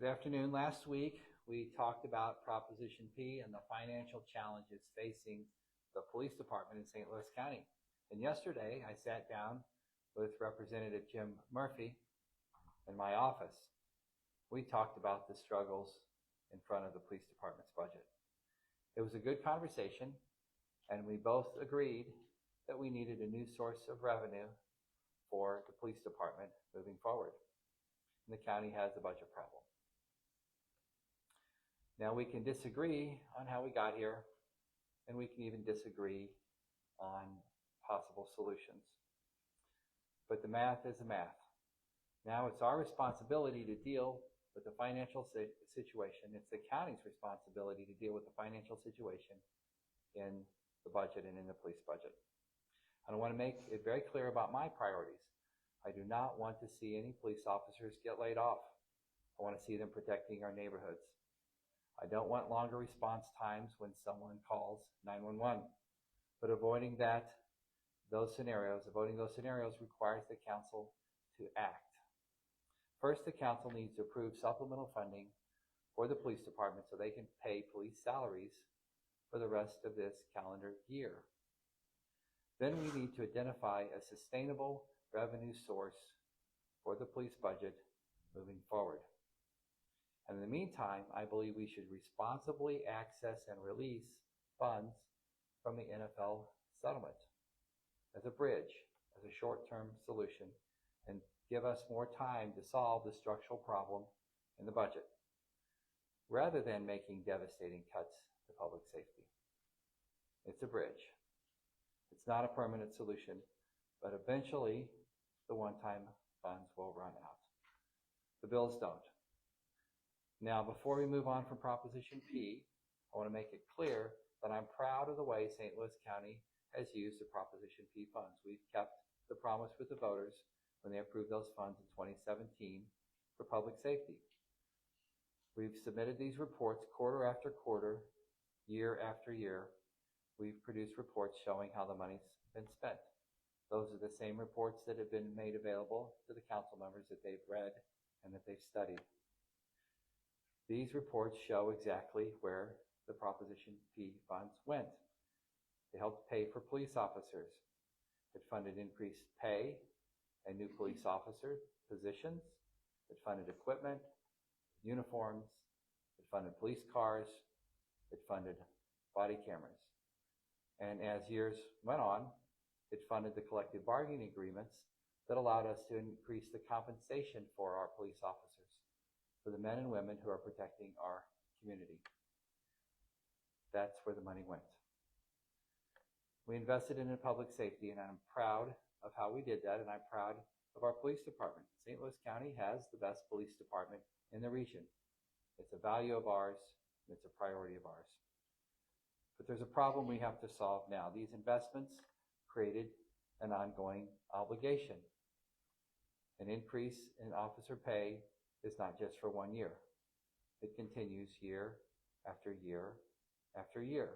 Good afternoon. Last week, we talked about Proposition P and the financial challenges facing the police department in St. Louis County. And yesterday, I sat down with Representative Jim Murphy in my office. We talked about the struggles in front of the police department's budget. It was a good conversation, and we both agreed that we needed a new source of revenue for the police department moving forward. And the county has a budget problem. Now, we can disagree on how we got here, and we can even disagree on possible solutions. But the math is the math. Now it's our responsibility to deal with the financial situation. It's the county's responsibility to deal with the financial situation in the budget and in the police budget. And I want to make it very clear about my priorities. I do not want to see any police officers get laid off. I want to see them protecting our neighborhoods. I don't want longer response times when someone calls 911. But avoiding those scenarios requires the council to act. First, the council needs to approve supplemental funding for the police department so they can pay police salaries for the rest of this calendar year. Then we need to identify a sustainable revenue source for the police budget moving forward. And in the meantime, I believe we should responsibly access and release funds from the NFL settlement as a bridge, as a short-term solution, and give us more time to solve the structural problem in the budget, rather than making devastating cuts to public safety. It's a bridge. It's not a permanent solution, but eventually the one-time funds will run out. The bills don't. Now, before we move on from Proposition P, I want to make it clear that I'm proud of the way St. Louis County has used the Proposition P funds. We've kept the promise with the voters when they approved those funds in 2017 for public safety. We've submitted these reports quarter after quarter, year after year. We've produced reports showing how the money's been spent. Those are the same reports that have been made available to the council members that they've read and that they've studied. These reports show exactly where the Proposition P funds went. They helped pay for police officers. It funded increased pay and new police officer positions. It funded equipment, uniforms. It funded police cars. It funded body cameras. And as years went on, it funded the collective bargaining agreements that allowed us to increase the compensation for our police officers, for the men and women who are protecting our community. That's where the money went. We invested in public safety, and I'm proud of how we did that, and I'm proud of our police department. St. Louis County has the best police department in the region. It's a value of ours, and it's a priority of ours. But there's a problem we have to solve now. These investments created an ongoing obligation. An increase in officer pay is not just for 1 year. It continues year after year after year.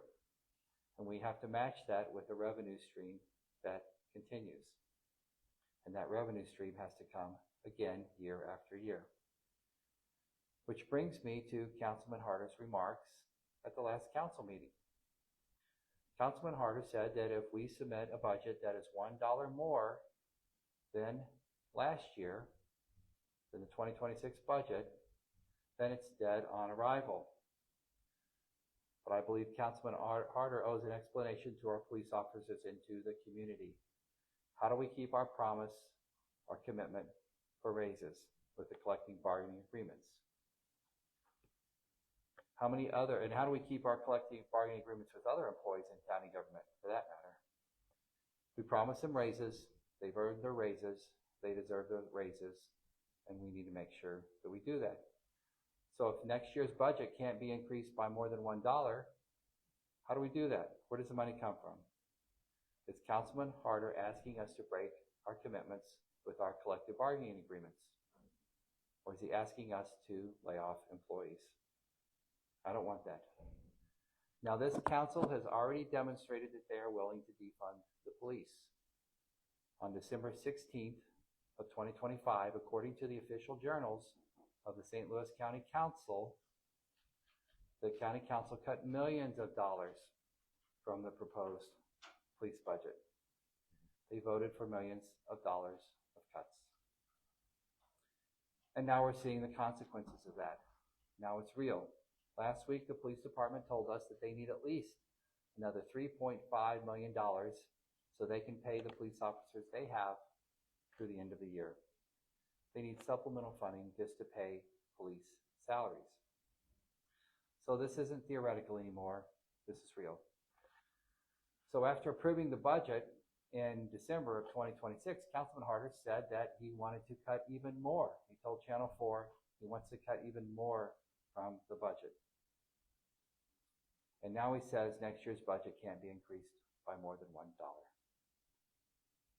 And we have to match that with a revenue stream that continues. And that revenue stream has to come again year after year. Which brings me to Councilman Harder's remarks at the last council meeting. Councilman Harder said that if we submit a budget that is $1 more than last year, than the 2026 budget, then it's dead on arrival. But I believe Councilman Harder owes an explanation to our police officers and to the community. How do we keep our promise, our commitment for raises with the collective bargaining agreements? How do we keep our collective bargaining agreements with other employees in county government, for that matter? We promise them raises. They've earned their raises. They deserve their raises. And we need to make sure that we do that. So if next year's budget can't be increased by more than $1, how do we do that? Where does the money come from? Is Councilman Harder asking us to break our commitments with our collective bargaining agreements? Or is he asking us to lay off employees? I don't want that. Now, this council has already demonstrated that they are willing to defund the police. On December 16th of 2025, according to the official journals, of the St. Louis County Council, the county council cut millions of dollars from the proposed police budget. They voted for millions of dollars of cuts. And now we're seeing the consequences of that. Now it's real. Last week, the police department told us that they need at least another $3.5 million so they can pay the police officers they have through the end of the year. They need supplemental funding just to pay police salaries. So this isn't theoretical anymore. This is real. So after approving the budget in December of 2026, Councilman Harder said that he wanted to cut even more. He told Channel 4 he wants to cut even more from the budget. And now he says next year's budget can't be increased by more than $1.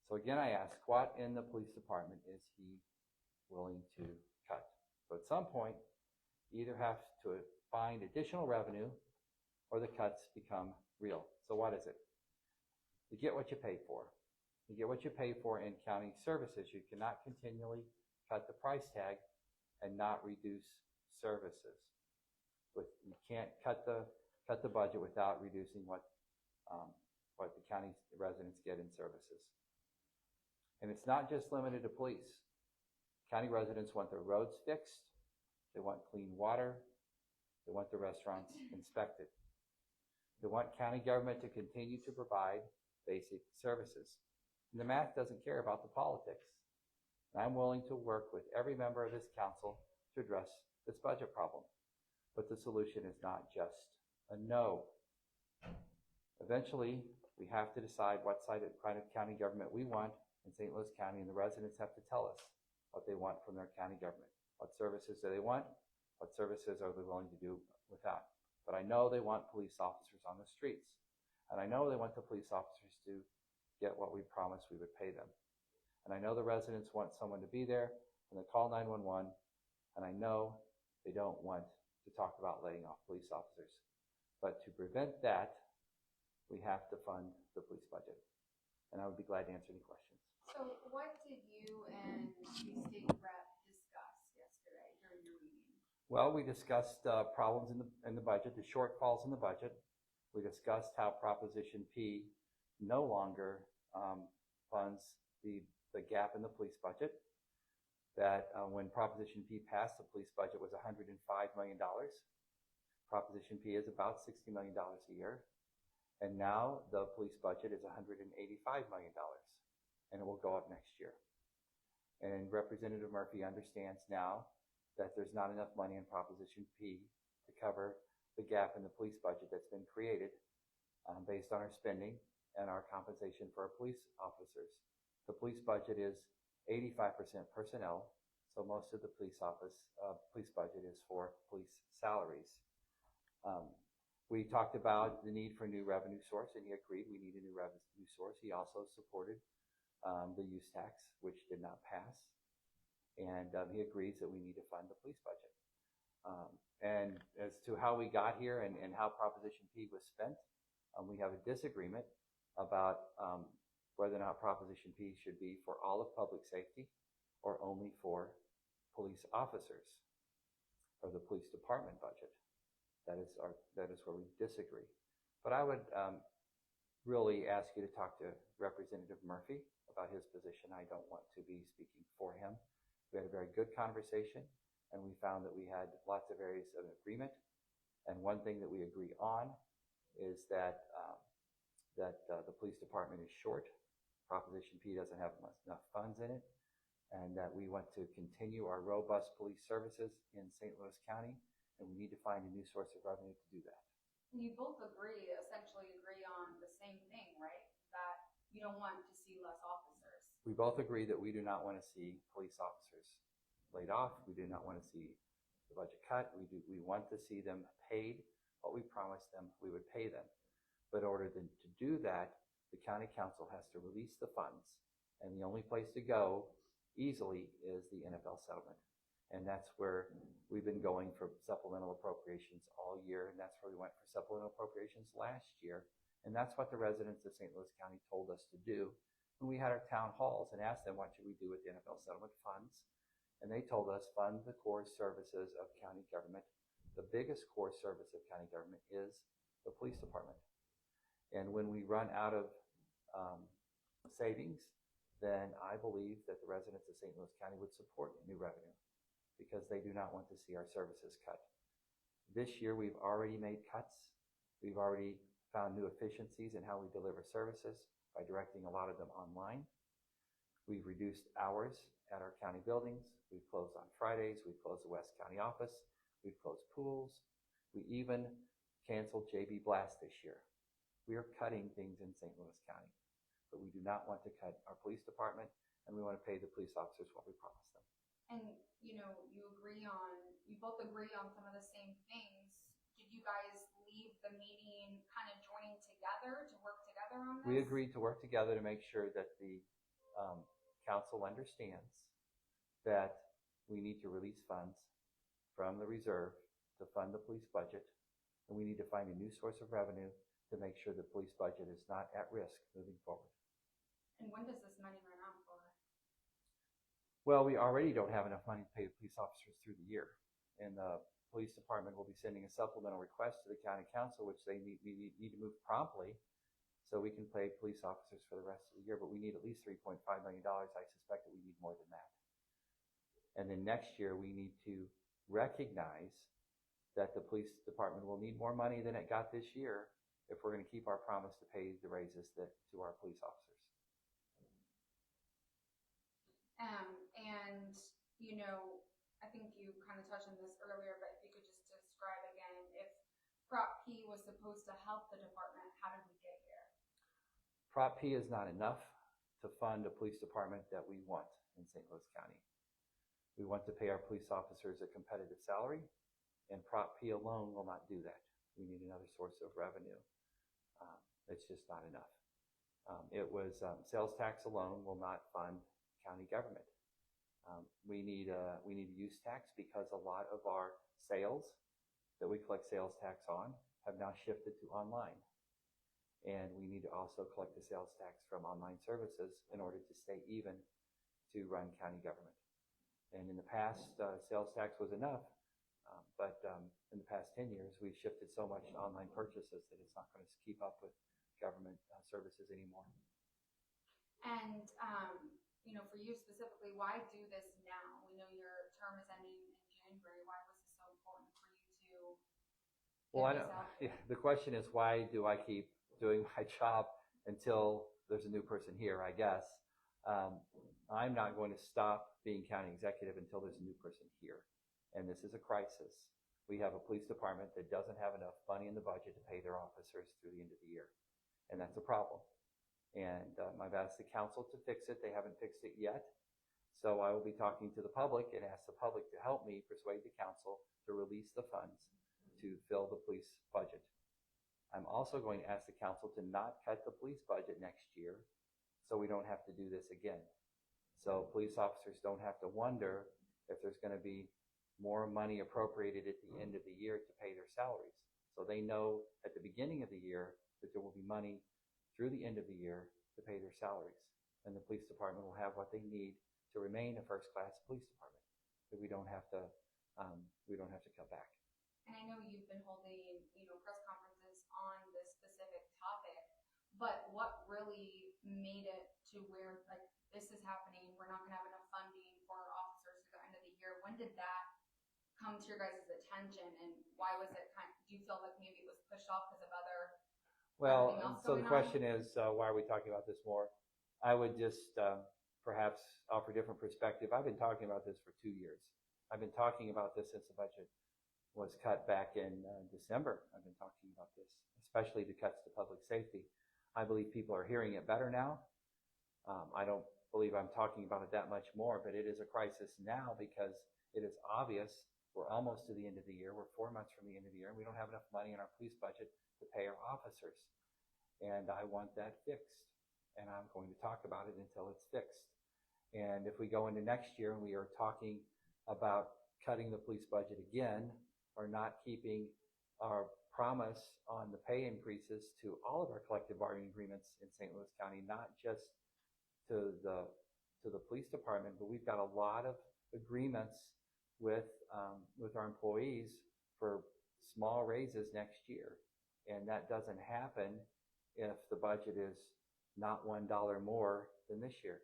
So again, I ask, what in the police department is he willing to cut? So at some point, you either have to find additional revenue or the cuts become real. So what is it? You get what you pay for. You get what you pay for in county services. You cannot continually cut the price tag and not reduce services. You can't cut the budget without reducing what the county residents get in services. And it's not just limited to police. County residents want their roads fixed. They want clean water. They want the restaurants inspected. They want county government to continue to provide basic services. And the math doesn't care about the politics. And I'm willing to work with every member of this council to address this budget problem. But the solution is not just a no. Eventually, we have to decide what kind of county government we want in St. Louis County, and the residents have to tell us what they want from their county government. What services do they want? What services are they willing to do without? But I know they want police officers on the streets. And I know they want the police officers to get what we promised we would pay them. And I know the residents want someone to be there when they call 911. And I know they don't want to talk about laying off police officers. But to prevent that, we have to fund the police budget. And I would be glad to answer any questions. So what did you and the state rep discuss yesterday during your meeting? Well, we discussed problems in the budget, the shortfalls in the budget. We discussed how Proposition P no longer funds the gap in the police budget. That when Proposition P passed, the police budget was $105 million. Proposition P is about $60 million a year. And now the police budget is $185 million. And it will go up next year. And Representative Murphy understands now that there's not enough money in Proposition P to cover the gap in the police budget that's been created based on our spending and our compensation for our police officers. The police budget is 85% personnel, so most of the police budget is for police salaries. We talked about the need for a new revenue source, and he agreed we need a new revenue source. He also supported the use tax, which did not pass, and he agrees that we need to fund the police budget. And as to how we got here and how Proposition P was spent, we have a disagreement about whether or not Proposition P should be for all of public safety or only for police officers or the police department budget. That is where we disagree. But I would really ask you to talk to Representative Murphy about his position. I don't want to be speaking for him. We had a very good conversation, and we found that we had lots of areas of agreement. And one thing that we agree on is that the police department is short. Proposition P doesn't have enough funds in it, and that we want to continue our robust police services in St. Louis County, and we need to find a new source of revenue to do that. And you both essentially agree on the same thing, right? That you don't want to see less officers. We both agree that we do not want to see police officers laid off. We do not want to see the budget cut. We want to see them paid what we promised them we would pay them. But in order to do that, the county council has to release the funds. And the only place to go easily is the NFL settlement. And that's where we've been going for supplemental appropriations all year. And that's where we went for supplemental appropriations last year. And that's what the residents of St. Louis County told us to do when we had our town halls and asked them, what should we do with the NFL settlement funds? And they told us fund the core services of county government. The biggest core service of county government is the police department. And when we run out of savings, then I believe that the residents of St. Louis County would support new revenue because they do not want to see our services cut. This year, we've already made cuts. We've already found new efficiencies in how we deliver services by directing a lot of them online. We've reduced hours at our county buildings. We've closed on Fridays. We've closed the West County office. We've closed pools. We even canceled JB Blast this year. We are cutting things in St. Louis County, but we do not want to cut our police department, and we want to pay the police officers what we promised them. And, you both agree on some of the same things. Did you guys leave the meeting kind of joining together to work together on this? We agreed to work together to make sure that the council understands that we need to release funds from the reserve to fund the police budget, and we need to find a new source of revenue to make sure the police budget is not at risk moving forward. And when does this money run out for? Well, we already don't have enough money to pay the police officers through the year, and the police department will be sending a supplemental request to the county council, which they need to move promptly so we can pay police officers for the rest of the year. But we need at least $3.5 million. I suspect that we need more than that. And then next year, we need to recognize that the police department will need more money than it got this year if we're going to keep our promise to pay the raises to our police officers. I think you kind of touched on this earlier, but if you could just describe again, if Prop P was supposed to help the department, how did we get here? Prop P is not enough to fund a police department that we want in St. Louis County. We want to pay our police officers a competitive salary, and Prop P alone will not do that. We need another source of revenue. It's just not enough. Sales tax alone will not fund county government. We need a use tax because a lot of our sales that we collect sales tax on have now shifted to online. And we need to also collect the sales tax from online services in order to stay even to run county government. And in the past, sales tax was enough, but in the past 10 years, we've shifted so much to online purchases that it's not going to keep up with government services anymore. And, for you specifically, why do this now? We know your term is ending in January. Why was it so important for you to the question is, why do I keep doing my job until there's a new person here, I guess. I'm not going to stop being county executive until there's a new person here. And this is a crisis. We have a police department that doesn't have enough money in the budget to pay their officers through the end of the year. And that's a problem. And I've asked the council to fix it. They haven't fixed it yet. So I will be talking to the public and ask the public to help me persuade the council to release the funds to fill the police budget. I'm also going to ask the council to not cut the police budget next year so we don't have to do this again. So police officers don't have to wonder if there's going to be more money appropriated at the end of the year to pay their salaries. So they know at the beginning of the year that there will be money through the end of the year to pay their salaries. And the police department will have what they need to remain a first-class police department. So we don't have to cut back. And I know you've been holding, press conferences on this specific topic, but what really made it to where this is happening? We're not going to have enough funding for our officers at the end of the year. When did that come to your guys' attention, and why was it do you feel like maybe it was pushed off because of other? Well, so the question is, why are we talking about this more? I would just perhaps offer a different perspective. I've been talking about this for 2 years. I've been talking about this since the budget was cut back in December. I've been talking about this, especially the cuts to public safety. I believe people are hearing it better now. I don't believe I'm talking about it that much more, but it is a crisis now because it is obvious we're almost to the end of the year. We're 4 months from the end of the year, and we don't have enough money in our police budget to pay our officers. And I want that fixed, and I'm going to talk about it until it's fixed. And if we go into next year and we are talking about cutting the police budget again, or not keeping our promise on the pay increases to all of our collective bargaining agreements in St. Louis County, not just to the police department, but we've got a lot of agreements with our employees for small raises next year. And that doesn't happen if the budget is not $1 more than this year.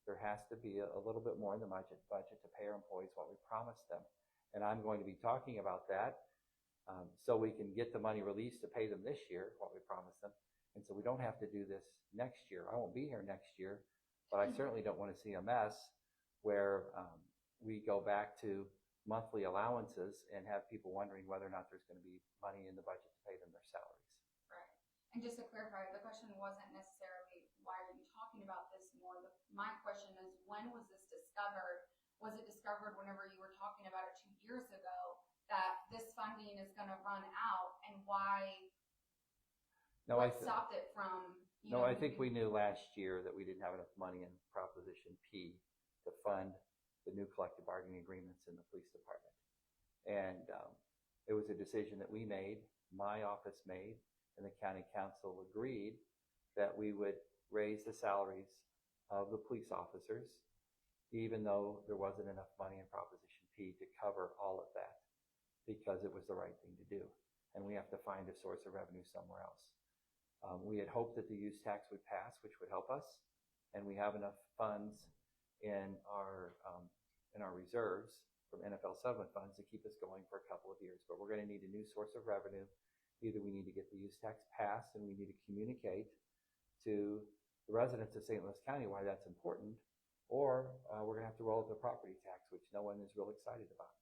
There has to be a little bit more in the budget to pay our employees what we promised them. And I'm going to be talking about that so we can get the money released to pay them this year, what we promised them. And so we don't have to do this next year. I won't be here next year, but I certainly don't want to see a mess where we go back to monthly allowances and have people wondering whether or not there's going to be money in the budget to pay them their salaries. Right. And just to clarify, the question wasn't necessarily why are you talking about this more? My question is, when was this discovered? Was it discovered whenever you were talking about it 2 years ago that this funding is going to run out, and why? No, what stopped it from? No, I think we knew last year that we didn't have enough money in Proposition P to fund the new collective bargaining agreements in the police department. And it was a decision that we made, my office made, and the county council agreed that we would raise the salaries of the police officers, even though there wasn't enough money in Proposition P to cover all of that, because it was the right thing to do. And we have to find a source of revenue somewhere else. We had hoped that the use tax would pass, which would help us, and we have enough funds in our reserves from NFL settlement funds to keep us going for a couple of years. But we're going to need a new source of revenue. Either we need to get the use tax passed and we need to communicate to the residents of St. Louis County why that's important, or we're going to have to roll up the property tax, which no one is real excited about.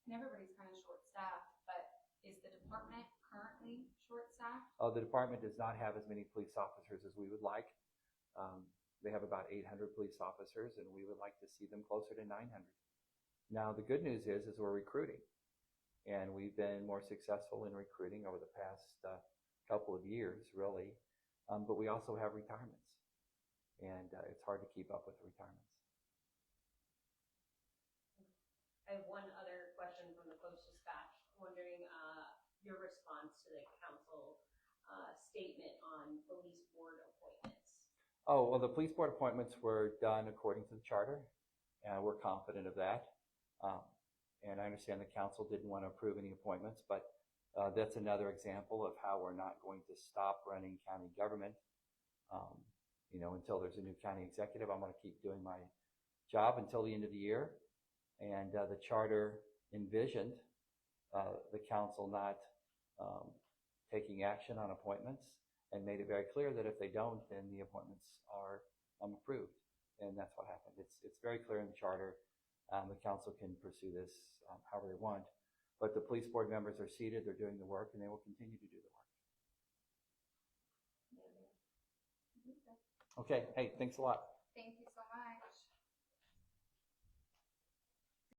And everybody's kind of short-staffed, but is the department currently short-staffed? The department does not have as many police officers as we would like. They have about 800 police officers, and we would like to see them closer to 900. Now, the good news is we're recruiting, and we've been more successful in recruiting over the past couple of years, really. But we also have retirements, and it's hard to keep up with the retirements. I have one other question from the Post-Dispatch, wondering your response to the council statement on police board appointments. Oh, well, the police board appointments were done according to the charter, and we're confident of that. And I understand the council didn't want to approve any appointments, but that's another example of how we're not going to stop running county government. Until there's a new county executive, I'm going to keep doing my job until the end of the year. And the charter envisioned the council not taking action on appointments, and made it very clear that if they don't, then the appointments are approved. And that's what happened. It's very clear in the charter. The council can pursue this however they want. But the police board members are seated, they're doing the work, and they will continue to do the work. Okay, hey, thanks a lot. Thank you so much.